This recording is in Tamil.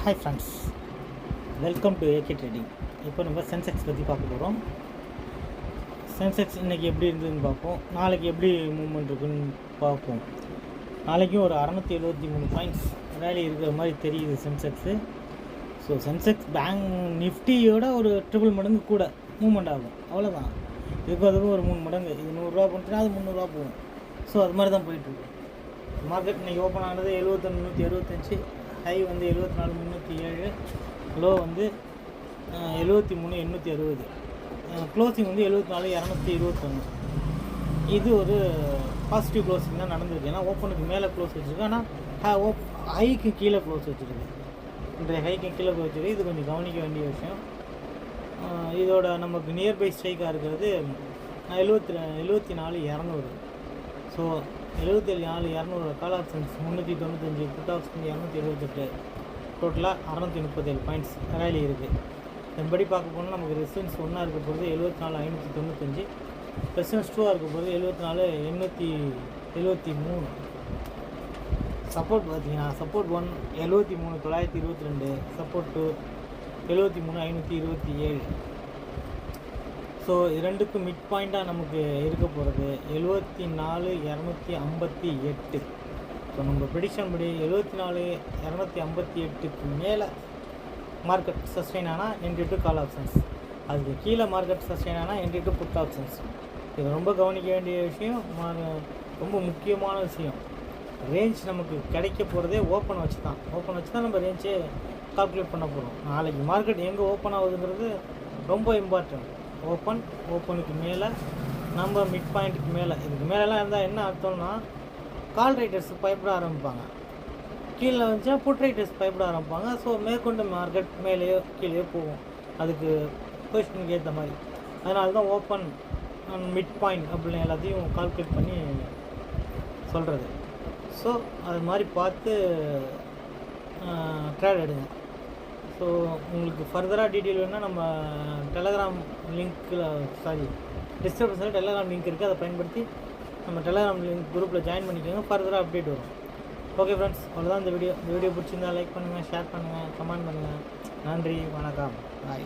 Hi friends, welcome to AK trading. இப்போ நம்ம சென்செக்ஸ் பற்றி பார்க்க போகிறோம். சென்செக்ஸ் இன்றைக்கி எப்படி இருந்ததுன்னு பார்ப்போம், நாளைக்கு எப்படி மூவ்மெண்ட் இருக்குன்னு பார்ப்போம். நாளைக்கும் ஒரு 673 பாயிண்ட்ஸ் ரேலி இருக்கிற மாதிரி தெரியுது சென்செக்ஸு. ஸோ சென்செக்ஸ் பேங்க் நிஃப்டியோட ஒரு ட்ரிபிள் மடங்கு கூட மூவ்மெண்ட் ஆகும், அவ்வளோதான். அதுக்கும் ஒரு 3 மடங்கு. இது 100 ரூபா போட்டுனா அது 300 போகும். ஸோ அது மாதிரி தான் போயிட்டுருக்கு. மார்க்கெட் இன்றைக்கி ஓப்பன் ஆனது 71,365, ஹை வந்து 74,307, லோ வந்து 73,860, க்ளோசிங் வந்து 74,221. இது ஒரு பாசிட்டிவ் க்ளோசிங் தான் நடந்திருக்கு. ஏன்னா ஓப்பனுக்கு மேலே க்ளோஸ் வச்சுருக்கு, ஆனால் ஹைக்கு கீழே க்ளோஸ் வச்சுருக்கு. இன்றைய ஹைக்கு கீழே க்ளோஸ் வச்சுருக்கு. இது கொஞ்சம் கவனிக்க வேண்டிய விஷயம். இதோட நமக்கு நியர்பை ஸ்ட்ரைக்காக இருக்கிறது 74,200. So 74,200 call options 395, put option 278, டோட்டலாக 637 பாயிண்ட்ஸ் ரேலி இருக்குது. இதன்படி பார்க்க போனால் நமக்கு ரெசிஸ்டன்ஸ் 1 இருக்க போகிறது 74,595, ரெசிஸ்டன்ஸ் 2 இருக்க போகிறது 74,873. சப்போர்ட் பார்த்தீங்கன்னா சப்போர்ட் 1 73,922, சப்போர்ட் 2 73,527. ஸோ இது ரெண்டுக்கும் மிட் பாயிண்ட்டாக நமக்கு இருக்க போகிறது 74,258. ஸோ நம்ம ப்ரெடிக்ஷன் படி 74,258க்கு மேலே மார்க்கெட் சஸ்டெயின் ஆனால் என்ட்ரி டு கால் ஆப்ஷன்ஸ், அதுக்கு கீழே மார்க்கெட் சஸ்டெயின் ஆனால் என்ட்ரி டு புட் ஆப்ஷன்ஸ். இது ரொம்ப கவனிக்க வேண்டிய விஷயம், ரொம்ப முக்கியமான விஷயம். ரேஞ்ச் நமக்கு கிடைக்க போகிறதே ஓப்பன் வச்சு தான் நம்ம ரேஞ்சே கால்குலேட் பண்ண போகிறோம். நாளைக்கு மார்க்கெட் எங்கே ஓப்பன் ஆகுதுங்கிறது ரொம்ப இம்பார்ட்டன்ட். ஓப்பனுக்கு மேலே நம்ம மிட் பாயிண்ட்டுக்கு மேலே, இதுக்கு மேலெலாம் இருந்தால் என்ன அர்த்தம்னா கால் ரைட்டர்ஸ் பயப்பட ஆரம்பிப்பாங்க, கீழே வந்துச்சா புட் ரைட்டர்ஸ் பயப்பட ஆரம்பிப்பாங்க. ஸோ மேற்கொண்டு மார்க்கெட் மேலேயோ கீழேயோ போகும், அதுக்கு பொசிஷனுக்கு ஏற்ற மாதிரி. அதனால தான் ஓப்பன் மிட் பாயிண்ட் அப்படின்னு எல்லாத்தையும் கால்குலேட் பண்ணி சொல்கிறது. ஸோ அது மாதிரி பார்த்து ட்ரேட் எடுங்க. ஸோ உங்களுக்கு ஃபர்தராக டீட்டெயில் வேணுன்னா நம்ம டெலகிராம் லிங்க்கில் டிஸ்கிரிப்ஷனில் டெலகிராம் லிங்க் இருக்குது, அதை பயன்படுத்தி நம்ம டெலகிராம் லிங்க் குரூப்பில் ஜாயின் பண்ணிக்கோங்க. ஃபர்தராக அப்டேட் வரும். ஓகே ஃப்ரெண்ட்ஸ், அவ்வளோதான் இந்த வீடியோ பிடிச்சிருந்தால் லைக் பண்ணுங்கள், ஷேர் பண்ணுங்கள், கமெண்ட் பண்ணுங்கள். நன்றி, வணக்கம், பாய்.